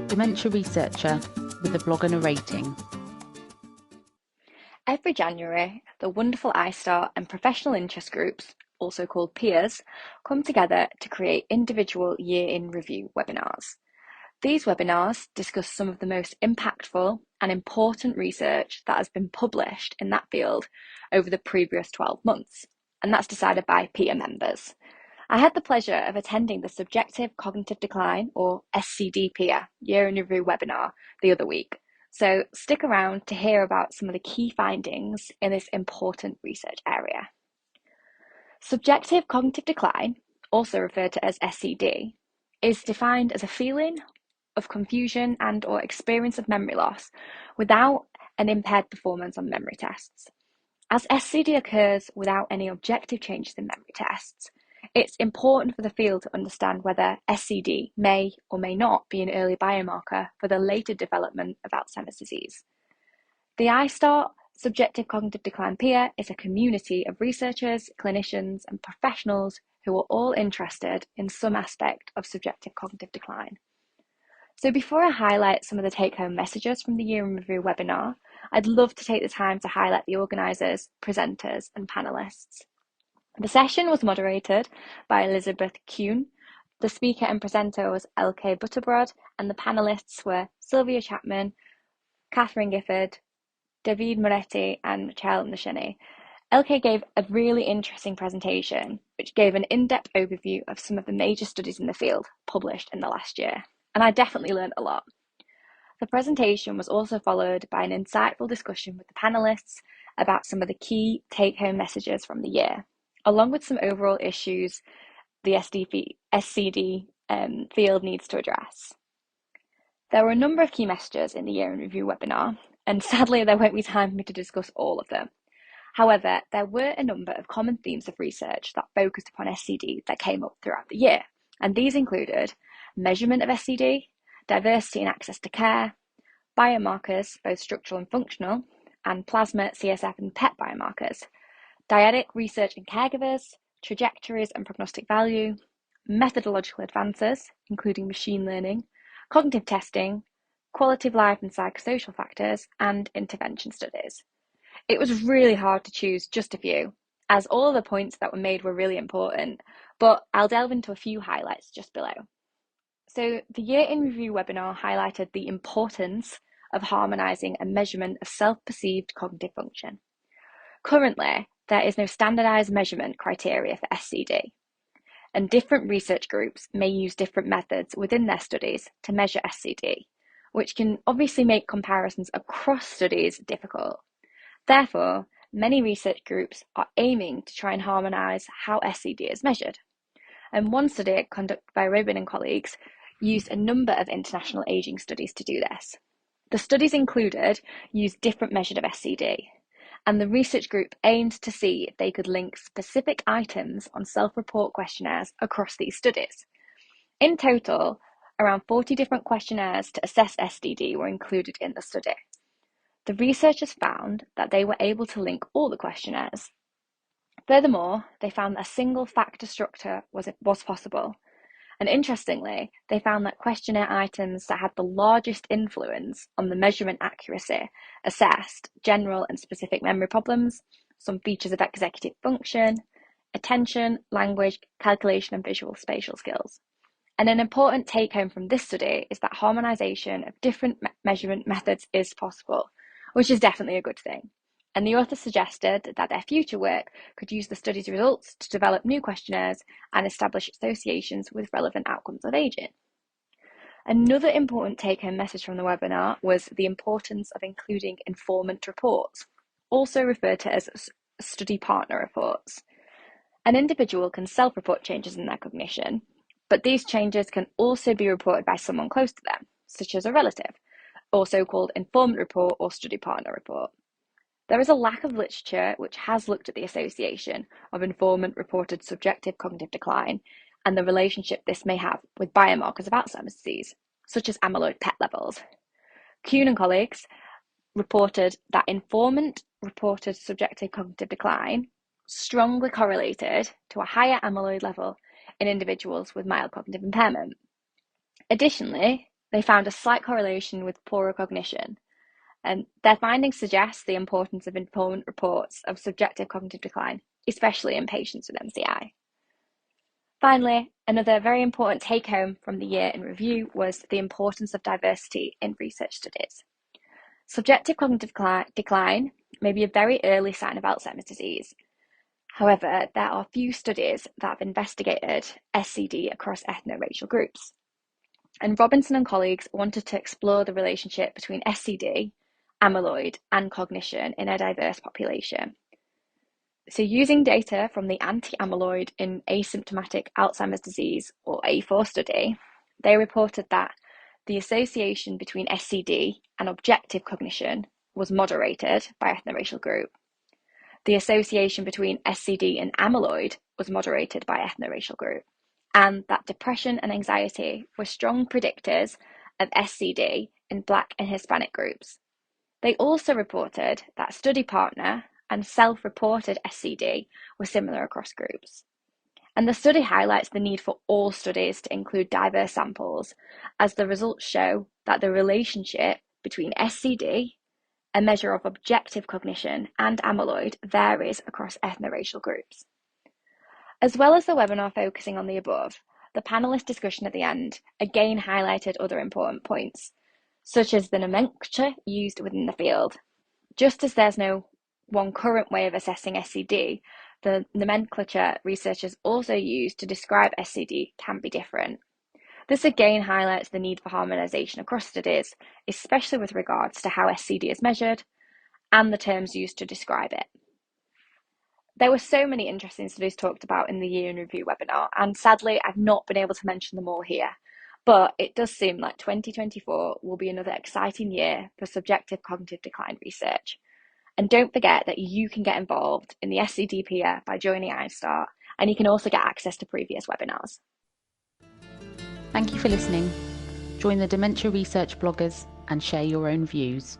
Dementia Researcher with a blog and a rating. Every January, the wonderful ISTAART and professional interest groups, also called peers, come together to create individual year-in review webinars. These webinars discuss some of the most impactful and important research that has been published in that field over the previous 12 months, and that's decided by PIA members. I had the pleasure of attending the Subjective Cognitive Decline, or SCD PIA, Year in Review webinar the other week. So stick around to hear about some of the key findings in this important research area. Subjective cognitive decline, also referred to as SCD, is defined as a feeling of confusion and or experience of memory loss without an impaired performance on memory tests. As SCD occurs without any objective changes in memory tests, it's important for the field to understand whether SCD may or may not be an early biomarker for the later development of Alzheimer's disease. The ISTAART Subjective Cognitive Decline PIA is a community of researchers, clinicians, and professionals who are all interested in some aspect of subjective cognitive decline. So before I highlight some of the take-home messages from the Year in Review webinar, I'd love to take the time to highlight the organisers, presenters, and panellists. The session was moderated by Elizabeth Kuhn. The speaker and presenter was LK Butterbrod, and the panellists were Sylvia Chapman, Catherine Gifford, David Moretti, and Michelle Nashini. LK gave a really interesting presentation, which gave an in-depth overview of some of the major studies in the field published in the last year, and I definitely learned a lot. The presentation was also followed by an insightful discussion with the panellists about some of the key take-home messages from the year, along with some overall issues the SCD field needs to address. There were a number of key messages in the Year in Review webinar, and sadly there won't be time for me to discuss all of them. However, there were a number of common themes of research that focused upon SCD that came up throughout the year, and these included measurement of SCD, diversity and access to care, biomarkers, both structural and functional, and plasma, CSF, and PET biomarkers, dyadic research in caregivers, trajectories and prognostic value, methodological advances, including machine learning, cognitive testing, quality of life and psychosocial factors, and intervention studies. It was really hard to choose just a few, as all of the points that were made were really important, but I'll delve into a few highlights just below. So the Year in Review webinar highlighted the importance of harmonising a measurement of self-perceived cognitive function. Currently, there is no standardised measurement criteria for SCD, and different research groups may use different methods within their studies to measure SCD, which can obviously make comparisons across studies difficult. Therefore, many research groups are aiming to try and harmonise how SCD is measured. And one study conducted by Robin and colleagues used a number of international ageing studies to do this. The studies included used different measures of SCD, and the research group aimed to see if they could link specific items on self-report questionnaires across these studies. In total, around 40 different questionnaires to assess SCD were included in the study. The researchers found that they were able to link all the questionnaires. Furthermore, they found that a single factor structure was possible. And interestingly, they found that questionnaire items that had the largest influence on the measurement accuracy assessed general and specific memory problems, some features of executive function, attention, language, calculation, and visual spatial skills. And an important take-home from this study is that harmonisation of different measurement methods is possible, which is definitely a good thing. And the authors suggested that their future work could use the study's results to develop new questionnaires and establish associations with relevant outcomes of ageing. Another important take-home message from the webinar was the importance of including informant reports, also referred to as study partner reports. An individual can self-report changes in their cognition, but these changes can also be reported by someone close to them, such as a relative, also called informant report or study partner report. There is a lack of literature which has looked at the association of informant-reported subjective cognitive decline and the relationship this may have with biomarkers of Alzheimer's disease, such as amyloid PET levels. Kuhn and colleagues reported that informant-reported subjective cognitive decline strongly correlated to a higher amyloid level in individuals with mild cognitive impairment. Additionally, they found a slight correlation with poorer cognition, and their findings suggest the importance of informed reports of subjective cognitive decline, especially in patients with MCI. Finally, another very important take-home from the year in review was the importance of diversity in research studies. Subjective cognitive decline may be a very early sign of Alzheimer's disease. However, there are few studies that have investigated SCD across ethno-racial groups. And Robinson and colleagues wanted to explore the relationship between SCD, amyloid, and cognition in a diverse population. So using data from the anti-amyloid in asymptomatic Alzheimer's disease, or A4 study, they reported that the association between SCD and objective cognition was moderated by ethno-racial group. The association between SCD and amyloid was moderated by ethno-racial group, and that depression and anxiety were strong predictors of SCD in Black and Hispanic groups. They also reported that study partner and self-reported SCD were similar across groups. And the study highlights the need for all studies to include diverse samples, as the results show that the relationship between SCD, a measure of objective cognition, and amyloid varies across ethno-racial groups. As well as the webinar focusing on the above, the panelist discussion at the end again highlighted other important points, such as the nomenclature used within the field. Just as there's no one current way of assessing SCD, the nomenclature researchers also use to describe SCD can be different. This again highlights the need for harmonisation across studies, especially with regards to how SCD is measured and the terms used to describe it. There were so many interesting studies talked about in the Year in Review webinar, and sadly I've not been able to mention them all here, but it does seem like 2024 will be another exciting year for subjective cognitive decline research. And don't forget that you can get involved in the SCD PIA by joining ISTAART, and you can also get access to previous webinars. Thank you for listening. Join the Dementia Research bloggers and share your own views.